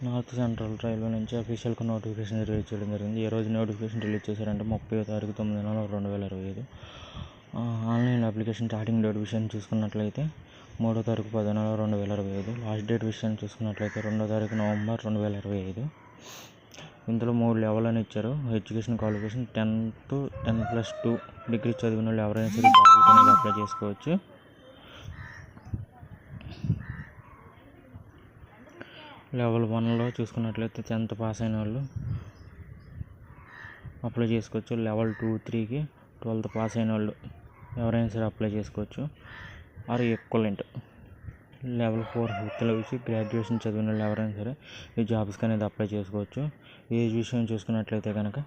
North central railway నుంచి అఫీషియల్గా notification release చేయడం జరిగింది. ఈ రోజు నోటిఫికేషన్ రిలీజ్ చేశారంటే 30వ తారీఖు 9వ నెల 2025. ఆన్లైన్ అప్లికేషన్ స్టార్టింగ్ డేట్ విషయం చూసుకున్నట్లయితే 3వ తారీఖు 10వ నెల 2025. లాస్ట్ డేట్ విషయం చూసుకున్నట్లయితే 2వ తారీఖు నవంబర్ 2025. ఇందులో 3 లెవెల్ అని ఇచ్చారు. ఎడ్యుకేషన్ క్వాలిఫికేషన్ 10th 10+2 డిగ్రీ చదివిన వాళ్ళు ఎవరైనా సరే జాబ్కి అనేది అప్లై చేసుకోవచ్చు. లెవెల్ 1లో చూసుకున్నట్లయితే 10th పాస్ అయిన వాళ్ళు అప్లై చేసుకోవచ్చు. లెవెల్ 2, 3కి 12th పాస్ అయిన వాళ్ళు ఎవరైనా సరే అప్లై చేసుకోవచ్చు. Are equivalent. లెవెల్ 4 ఫిఫ్త్లో వచ్చి గ్రాడ్యుయేషన్ చదివిన వాళ్ళు ఎవరైనా సరే ఈ జాబ్స్కి అనేది అప్లై చేసుకోవచ్చు. ఏజ్ విషయం చూసుకున్నట్లయితే కనుక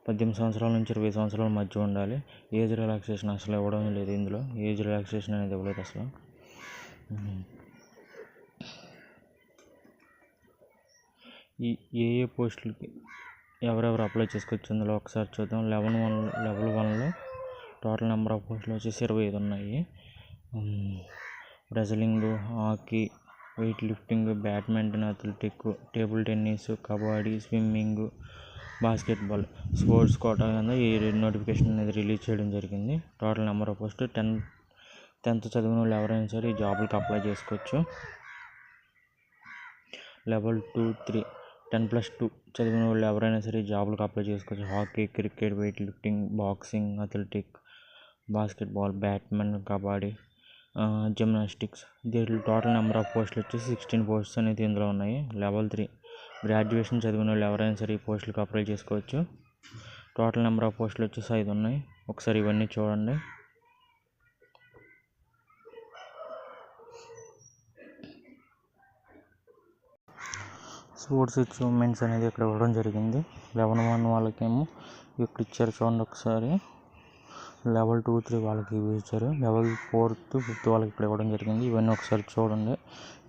18 సంవత్సరాల నుంచి 20 సంవత్సరాల మధ్య ఉండాలి. ఏజ్ రిలాక్సేషన్ అసలు ఇవ్వడం లేదు. ఇందులో ఏజ్ రిలాక్సేషన్ అనేది ఇవ్వలేదు అసలు. ఏ పోస్టులకి ఎవరెవరు అప్లై చేసుకోవచ్చు ఇందులో ఒకసారి చూద్దాం. లెవెల్ 1లో టోటల్ నెంబర్ ఆఫ్ పోస్టులు వచ్చేసి 25 ఉన్నాయి. Wrestling, hockey, weight lifting, badminton, athletic, table tennis, kabaddi, swimming, basketball sports quota కింద ఈ నోటిఫికేషన్ అనేది రిలీజ్ చేయడం జరిగింది. Total number of post 10th చదివిన వాళ్ళు ఎవరైనా సరే ఈ జాబులకి అప్లై చేసుకోవచ్చు. లెవెల్ 2, 3 10+2 చదివిన వాళ్ళు ఎవరైనా సరే జాబులకు అప్లై చేసుకోవచ్చు. Hockey, cricket, weight lifting, boxing, athletic, basketball, badminton, kabaddi, gymnastics. దీంట్లో టోటల్ నెంబర్ ఆఫ్ పోస్టులు వచ్చేసి 16 పోస్ట్స్ అనేది ఇందులో ఉన్నాయి. లెవెల్ 3 గ్రాడ్యుయేషన్ చదివిన వాళ్ళు ఎవరైనా సరే ఈ పోస్టులకు అప్లై చేసుకోవచ్చు. టోటల్ నెంబర్ ఆఫ్ పోస్టులు వచ్చేసి 5 ఉన్నాయి. ఒకసారి ఇవన్నీ చూడండి. స్పోర్ట్స్ అచీవ్మెంట్స్ అనేది ఇక్కడ ఇవ్వడం జరిగింది. లెవెల్ 1 వాళ్ళకేమో ఇక్కడ ఇచ్చారు చూడండి ఒకసారి. లెవెల్ 2, 3 వాళ్ళకి ఇవి ఇచ్చారు. లెవెల్ 4th, 5th వాళ్ళకి ఇక్కడ ఇవ్వడం జరిగింది. ఇవన్నీ ఒకసారి చూడండి.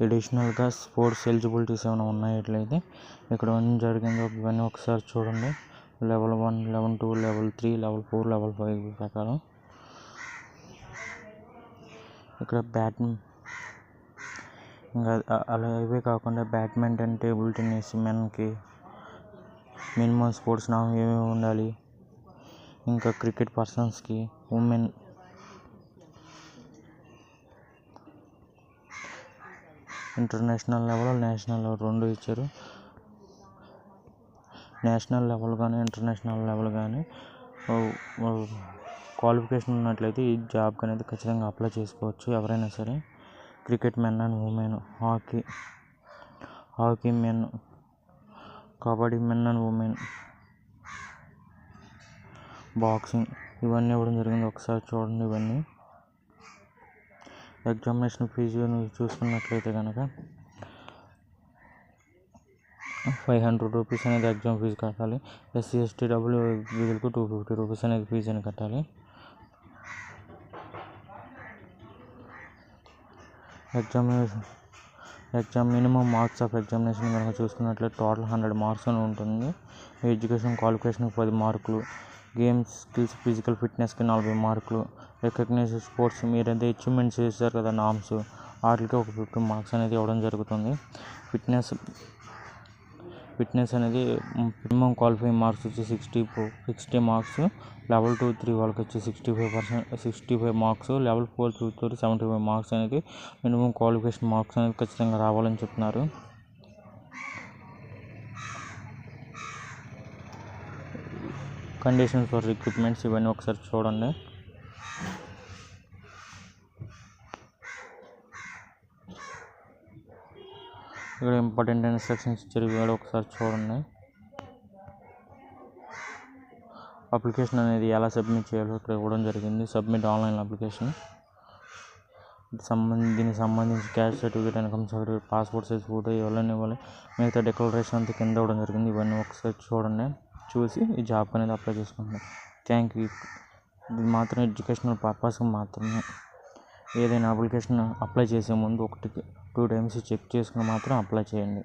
అడిషనల్గా స్పోర్ట్స్ ఎలిజిబిలిటీస్ ఏమైనా ఉన్నాయట్లయితే ఇక్కడ ఇవ్వడం జరిగింది. ఇవన్నీ ఒకసారి చూడండి. Level 1, level 2, level 3, level 4, level 5 ప్రకారం ఇక్కడ ఇంకా అలా ఇవే కాకుండా బ్యాడ్మింటన్, టేబుల్ టెన్నిస్ మెన్కి మినిమం స్పోర్ట్స్ నామ్ ఏమేమి ఉండాలి, ఇంకా క్రికెట్ పర్సన్స్కి, women, international level, national level 2 ఇచ్చారు. నేషనల్ లెవెల్ కానీ ఇంటర్నేషనల్ లెవెల్ కానీ క్వాలిఫికేషన్ ఉన్నట్లయితే ఈ జాబ్కి అనేది ఖచ్చితంగా అప్లై చేసుకోవచ్చు ఎవరైనా సరే. Cricket men and women, hockey men, kabaddi men and women, boxing ఇవన్నీ ఇవ్వడం జరిగింది. ఒకసారి చూడండి. ఇవన్నీ ఎగ్జామినేషన్ ఫీజు చూసుకున్నట్లయితే కనుక 500 రూపీస్ అనేది ఎగ్జామ్ ఫీజు కట్టాలి. SC, ST వీళ్ళకు 250 రూపీస్ అనేది ఫీజు అని కట్టాలి. Exam minimum marks of examination కనుక చూసుకున్నట్లయితే టోటల్ 100 మార్క్స్ అని ఉంటుంది. ఎడ్యుకేషన్ క్వాలిఫికేషన్కి 10 మార్కులు, గేమ్స్ స్కిల్స్ ఫిజికల్ ఫిట్నెస్కి 40 మార్కులు, రికగ్నైజ్డ్ స్పోర్ట్స్ మీరైతే అచీవ్మెంట్స్ చేశారు కదా నామ్స్ వాటికి ఒక 50 మార్క్స్ అనేది ఇవ్వడం జరుగుతుంది. ఫిట్నెస్ అనేది మినిమం క్వాలిఫైయింగ్ మార్క్స్ వచ్చి 60 మార్క్స్. లెవెల్ 2, 3 వాళ్ళకి వచ్చి 65 మార్క్స్. లెవెల్ 4, 5 75 మార్క్స్ అనేది మినిమం క్వాలిఫికేషన్ మార్క్స్ అనేది ఖచ్చితంగా రావాలని చెప్తున్నారు. కండిషన్స్ ఫర్ రిక్రూట్మెంట్స్ ఇవన్నీ ఒకసారి చూడండి. ఇక్కడ ఇంపార్టెంట్ ఇన్స్ట్రక్షన్స్ ఇచ్చారు. ఇవి ఒకసారి చూడండి. అప్లికేషన్ అనేది ఎలా సబ్మిట్ చేయాలో ఇక్కడ ఇవ్వడం జరిగింది. Submit online application. దీనికి సంబంధించి caste certificate, income certificate, passport size photo ఇవ్వాలని మిగతా డిక్లరేషన్ అంతా కింద ఇవ్వడం జరిగింది. ఇవన్నీ ఒకసారి చూడండి. చూసి ఈ జాబ్ అనేది అప్లై చేసుకుంటున్నాను. Thank you. ఇది మాత్రం ఎడ్యుకేషనల్ పర్పస్కి మాత్రమే. ఏదైనా అప్లికేషన్ అప్లై చేసే ముందు 1-2 టైమ్స్ చెక్ చేసుకుని మాత్రం అప్లై చేయండి.